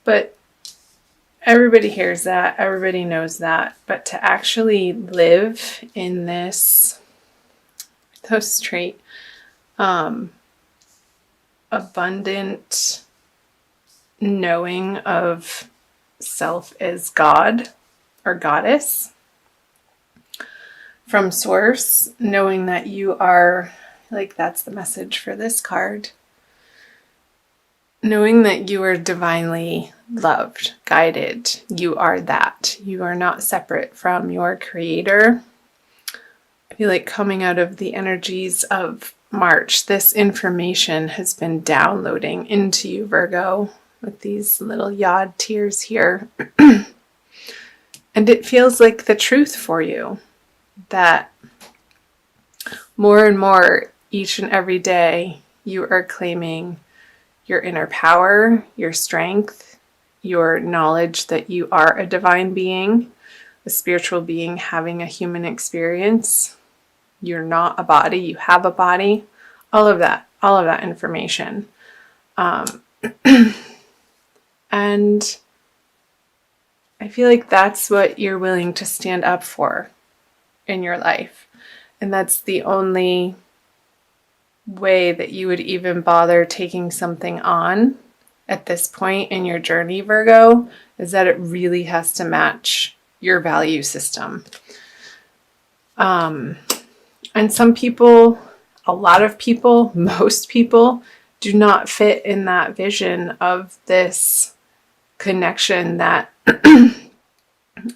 But everybody hears that, everybody knows that, but to actually live in this so straight, abundant knowing of self as God or goddess from source, knowing that you are, like, that's the message for this card, knowing that you are divinely loved, guided. You are that. You are not separate from your creator. I feel like coming out of the energies of March, this information has been downloading into you, Virgo, with these little yod tears here. And it feels like the truth for you, that more and more each and every day you are claiming your inner power, your strength, your knowledge that you are a divine being, a spiritual being having a human experience. You're not a body, you have a body. All of that information. And I feel like that's what you're willing to stand up for in your life. And that's the only way that you would even bother taking something on at this point in your journey, Virgo, is that it really has to match your value system. And some people, a lot of people, most people do not fit in that vision of this connection that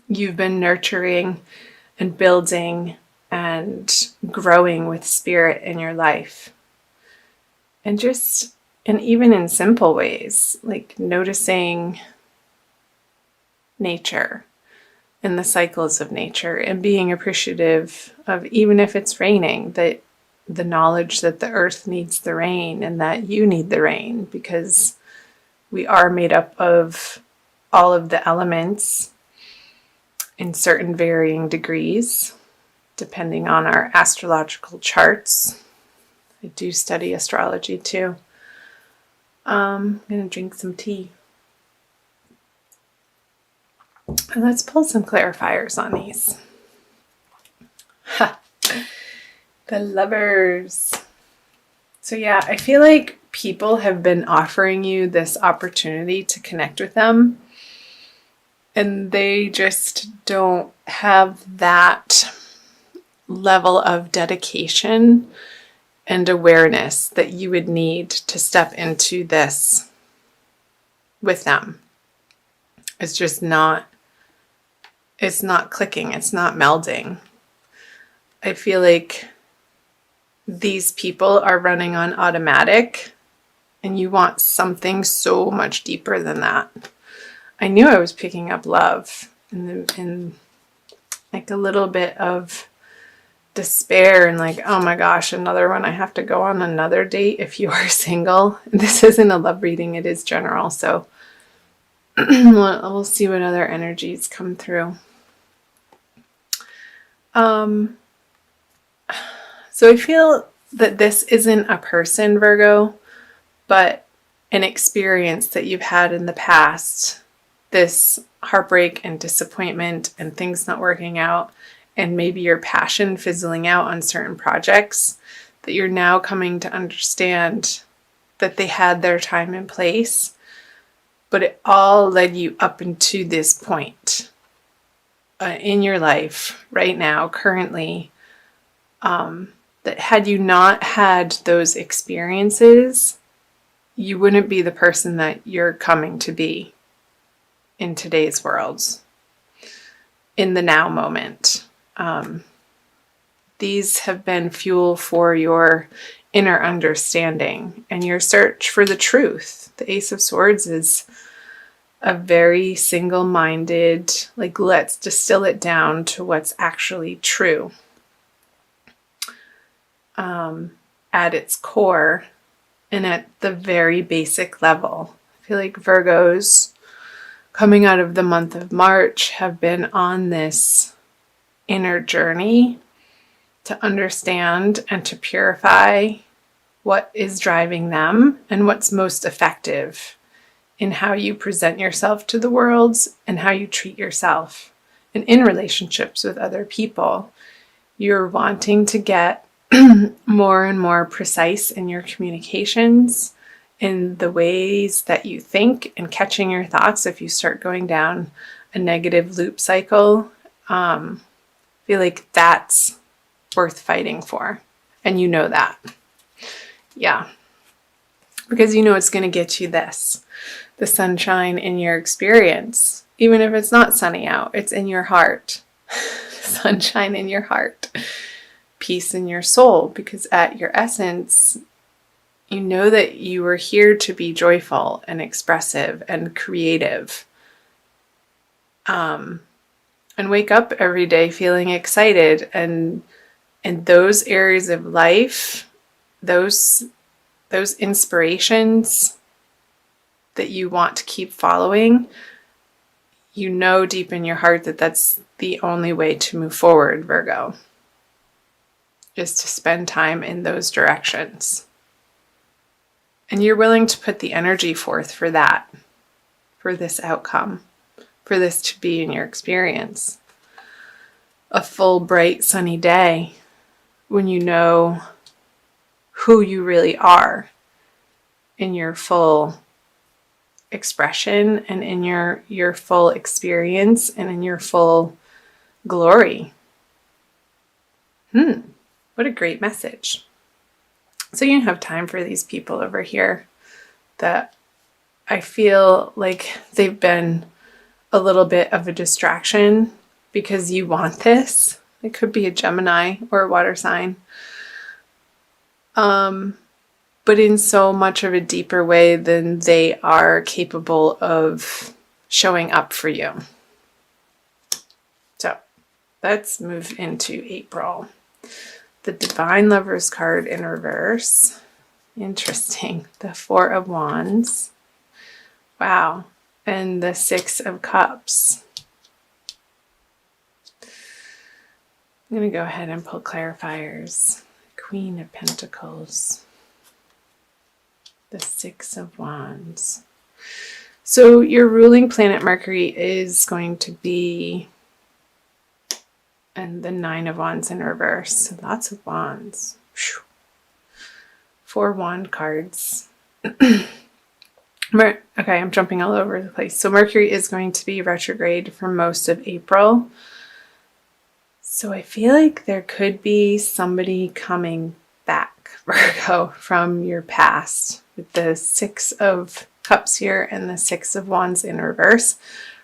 you've been nurturing and building and growing with spirit in your life. And even in simple ways, like noticing nature and the cycles of nature and being appreciative of, even if it's raining, that the knowledge that the earth needs the rain and that you need the rain, because we are made up of all of the elements in certain varying degrees, depending on our astrological charts. I do study astrology too. I'm going to drink some tea. And let's pull some clarifiers on these. The Lovers. So yeah, I feel like people have been offering you this opportunity to connect with them, and they just don't have that level of dedication and awareness that you would need to step into this with them. It's just not, it's not clicking, it's not melding. I feel like these people are running on automatic, and you want something so much deeper than that. I knew I was picking up love and like a little bit of despair and like, oh my gosh, another one. I have to go on another date if you are single. This isn't a love reading, it is general. So we'll see what other energies come through. So I feel that this isn't a person, Virgo, but an experience that you've had in the past. This heartbreak and disappointment and things not working out, and maybe your passion fizzling out on certain projects, that you're now coming to understand that they had their time and place, but it all led you up into this point in your life right now, currently, that had you not had those experiences, you wouldn't be the person that you're coming to be in today's world, in the now moment. These have been fuel for your inner understanding and your search for the truth. The Ace of Swords is a very single-minded, like, let's distill it down to what's actually true. At its core and at the very basic level. I feel like Virgos coming out of the month of March have been on this inner journey to understand and to purify what is driving them and what's most effective in how you present yourself to the world and how you treat yourself. And in relationships with other people, you're wanting to get more and more precise in your communications, in the ways that you think, and catching your thoughts if you start going down a negative loop cycle. I feel like that's worth fighting for. And you know that. Yeah. Because you know it's going to get you this. The sunshine in your experience. Even if it's not sunny out, it's in your heart. Sunshine in your heart. Peace in your soul. Because at your essence, you know that you were here to be joyful and expressive and creative. And wake up every day feeling excited. And those areas of life, those inspirations that you want to keep following, you know deep in your heart that that's the only way to move forward, Virgo, is to spend time in those directions. And you're willing to put the energy forth for that, for this outcome, for this to be in your experience. A full, bright, sunny day when you know who you really are in your full expression and in your full experience and in your full glory. What a great message. So you have time for these people over here that I feel like they've been a little bit of a distraction because you want this. It could be a Gemini or a water sign. But in so much of a deeper way than they are capable of showing up for you. So let's move into April. The Divine Lovers card in reverse. Interesting. The Four of Wands. Wow. And the Six of Cups. I'm going to go ahead and pull clarifiers. Queen of Pentacles. The Six of Wands. So your ruling planet Mercury is going to be, and the Nine of Wands in reverse. So lots of wands. Whew. 4 wand cards. Okay, I'm jumping all over the place. So Mercury is going to be retrograde for most of April. So I feel like there could be somebody coming back, Virgo, from your past. With the Six of Cups here and the Six of Wands in reverse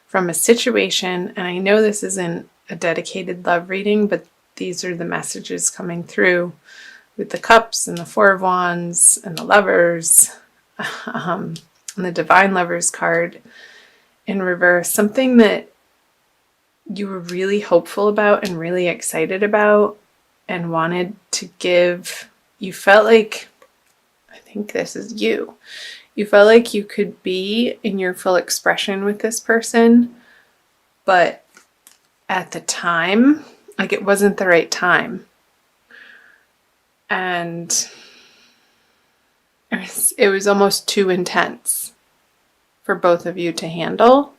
from a situation. And I know this isn't a dedicated love reading, but these are the messages coming through with the Cups and the Four of Wands and the Lovers and the Divine Lovers card in reverse. Something that you were really hopeful about and really excited about and wanted to give. You felt like, I think this is you. You felt like you could be in your full expression with this person, but at the time, like it wasn't the right time. And it was almost too intense for both of you to handle.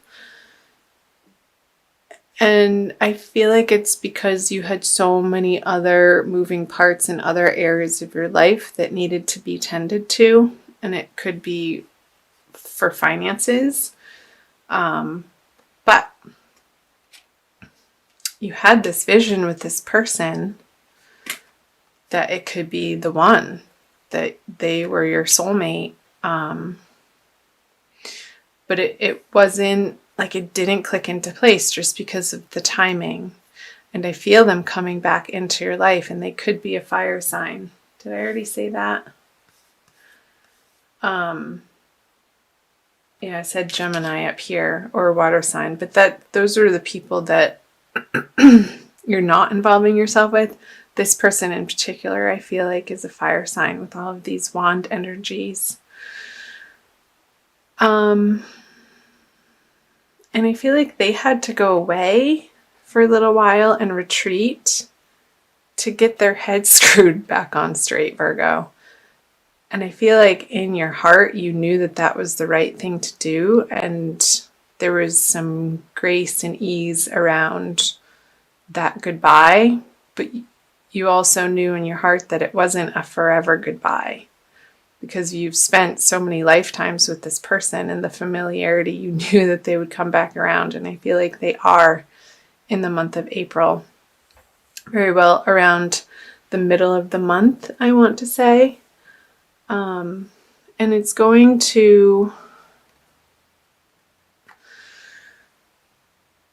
And I feel like it's because you had so many other moving parts in other areas of your life that needed to be tended to. And it could be for finances. But you had this vision with this person that it could be the one, that they were your soulmate. But it wasn't, like it didn't click into place just because of the timing. And I feel them coming back into your life, and they could be a fire sign. Did I already say that? Yeah, I said Gemini up here, or a water sign, but those are the people that you're not involving yourself with. This person in particular, I feel like, is a fire sign with all of these wand energies. And I feel like they had to go away for a little while and retreat to get their head screwed back on straight, Virgo. And I feel like in your heart, you knew that that was the right thing to do. And there was some grace and ease around that goodbye. But you also knew in your heart that it wasn't a forever goodbye, because you've spent so many lifetimes with this person, and the familiarity, you knew that they would come back around. And I feel like they are in the month of April. Very well around the middle of the month, I want to say. And it's going to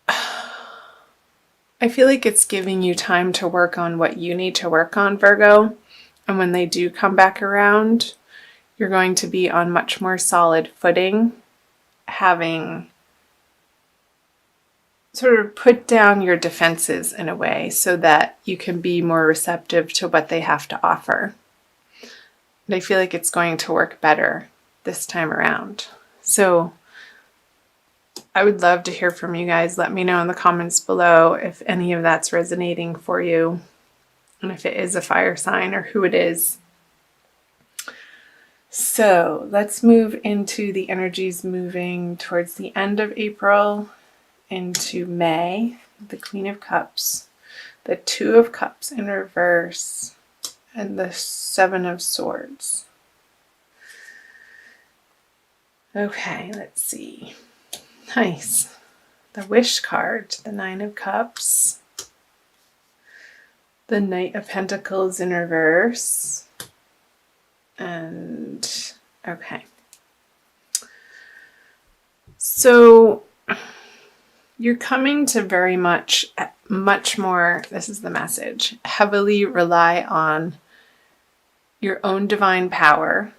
I feel like it's giving you time to work on what you need to work on, Virgo. And when they do come back around, you're going to be on much more solid footing, having sort of put down your defenses in a way so that you can be more receptive to what they have to offer. And I feel like it's going to work better this time around. So I would love to hear from you guys. Let me know in the comments below if any of that's resonating for you, and if it is a fire sign or who it is. So let's move into the energies moving towards the end of April into May. The Queen of Cups, the Two of Cups in reverse, and the Seven of Swords. Okay, let's see. Nice. The Wish card, the Nine of Cups, the Knight of Pentacles in reverse, and okay. So you're coming to very much more, this is the message, heavily rely on your own divine power,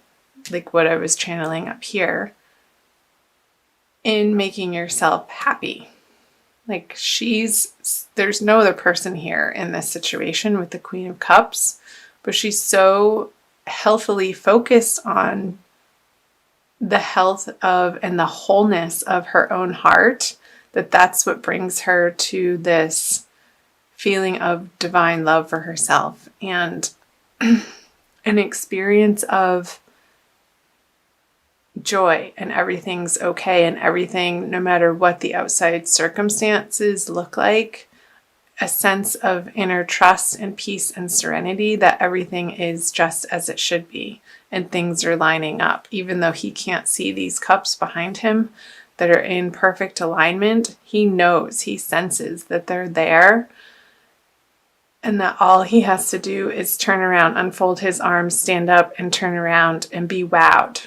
like what I was channeling up here, in making yourself happy. Like there's no other person here in this situation with the Queen of Cups, but she's so healthily focused on the health of and the wholeness of her own heart, that's what brings her to this feeling of divine love for herself and an experience of joy, and everything's okay, and everything, no matter what the outside circumstances look like, a sense of inner trust and peace and serenity that everything is just as it should be and things are lining up. Even though he can't see these cups behind him that are in perfect alignment, he knows, he senses that they're there, and that all he has to do is turn around, unfold his arms, stand up, and turn around and be wowed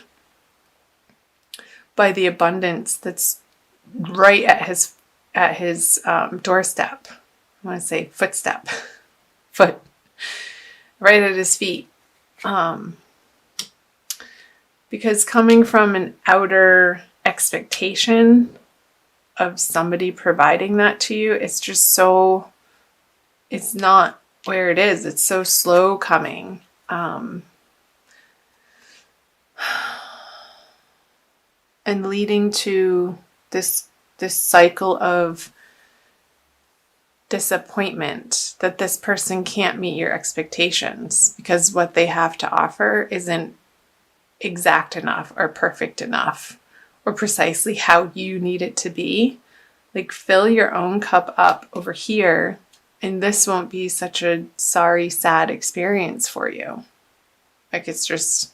by the abundance that's right at his doorstep. I want to say footstep, foot, right at his feet. Because coming from an outer expectation of somebody providing that to you, it's just so, it's not where it is. It's so slow coming. And leading to this cycle of disappointment that this person can't meet your expectations because what they have to offer isn't exact enough or perfect enough or precisely how you need it to be. Like, fill your own cup up over here, and this won't be such a sorry, sad experience for you. Like, it's just,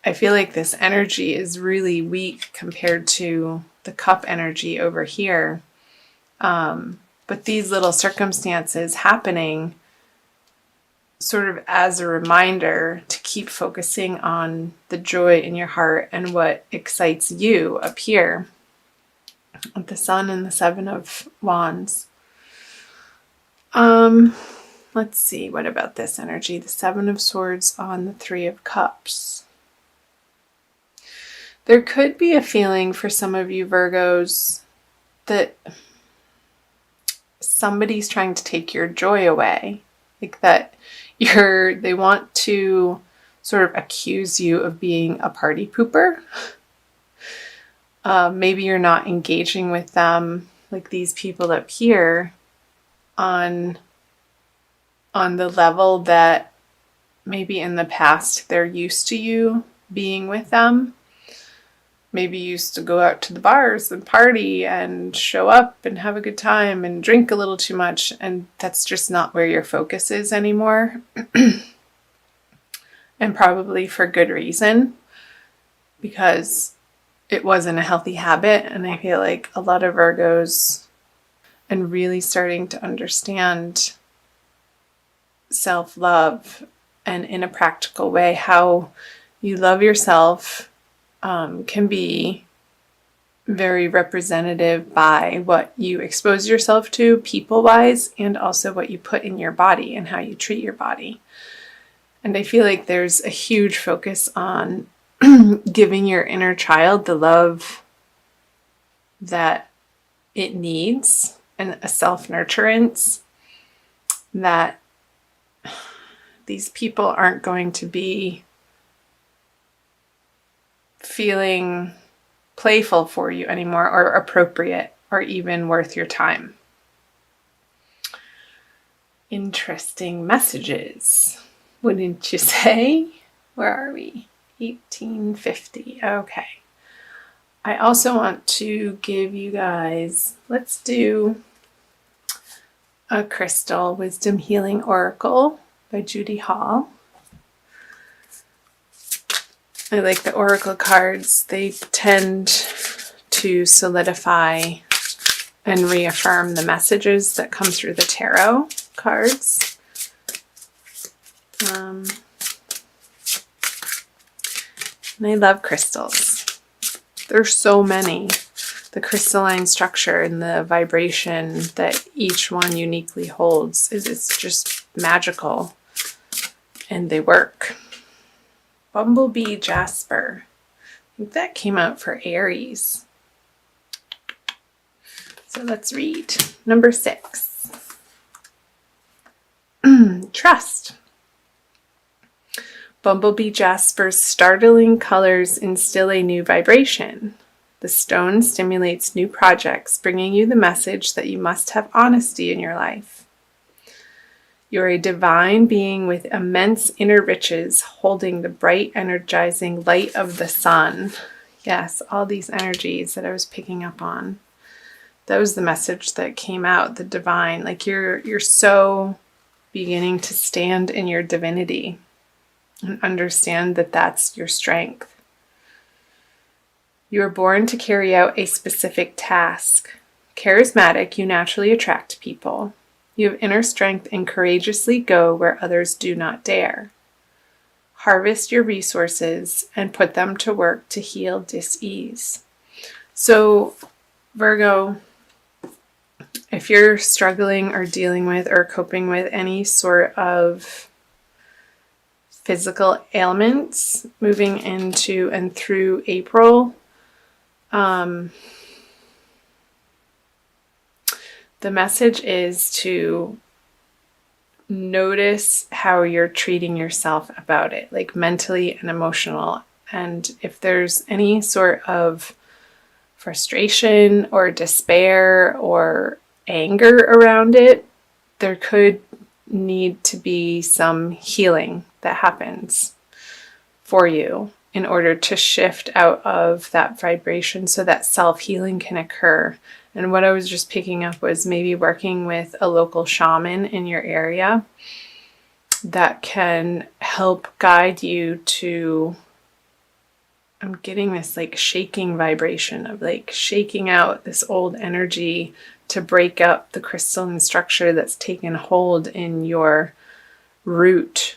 I feel like this energy is really weak compared to the cup energy over here. But these little circumstances happening sort of as a reminder to keep focusing on the joy in your heart and what excites you up here with the Sun and the Seven of Wands. Let's see, what about this energy? The Seven of Swords on the Three of Cups. There could be a feeling for some of you Virgos that somebody's trying to take your joy away. Like that they want to sort of accuse you of being a party pooper. Maybe you're not engaging with them, like these people up here, on the level that maybe in the past they're used to you being with them. Maybe you used to go out to the bars and party and show up and have a good time and drink a little too much, and that's just not where your focus is anymore. And probably for good reason, because it wasn't a healthy habit. And I feel like a lot of Virgos, and really starting to understand self-love and in a practical way how you love yourself, can be very representative by what you expose yourself to people-wise, and also what you put in your body and how you treat your body. And I feel like there's a huge focus on giving your inner child the love that it needs, and a self-nurturance that these people aren't going to be feeling playful for you anymore, or appropriate, or even worth your time. Interesting messages, wouldn't you say? Where are we? 1850. Okay. I also want to give you guys, let's do a crystal wisdom healing oracle by Judy Hall. I like the oracle cards. They tend to solidify and reaffirm the messages that come through the tarot cards. And I love crystals. There's so many. The crystalline structure and the vibration that each one uniquely holds is just magical, and they work. Bumblebee Jasper. I think that came out for Aries. So let's read. Number 6. Trust. Bumblebee Jasper's startling colors instill a new vibration. The stone stimulates new projects, bringing you the message that you must have honesty in your life. You're a divine being with immense inner riches, holding the bright, energizing light of the sun. Yes, all these energies that I was picking up on. That was the message that came out, the divine. Like you're so beginning to stand in your divinity and understand that that's your strength. You are born to carry out a specific task. Charismatic, you naturally attract people. You have inner strength and courageously go where others do not dare. Harvest your resources and put them to work to heal dis-ease. So, Virgo, if you're struggling or dealing with or coping with any sort of physical ailments moving into and through April, the message is to notice how you're treating yourself about it, like mentally and emotional. And if there's any sort of frustration or despair or anger around it, there could need to be some healing that happens for you in order to shift out of that vibration so that self-healing can occur. And what I was just picking up was maybe working with a local shaman in your area that can help guide you to, I'm getting this like shaking vibration of like shaking out this old energy to break up the crystalline structure that's taken hold in your root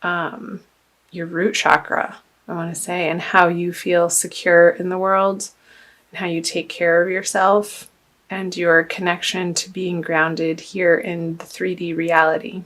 chakra, I want to say, and how you feel secure in the world and how you take care of yourself and your connection to being grounded here in the 3D reality.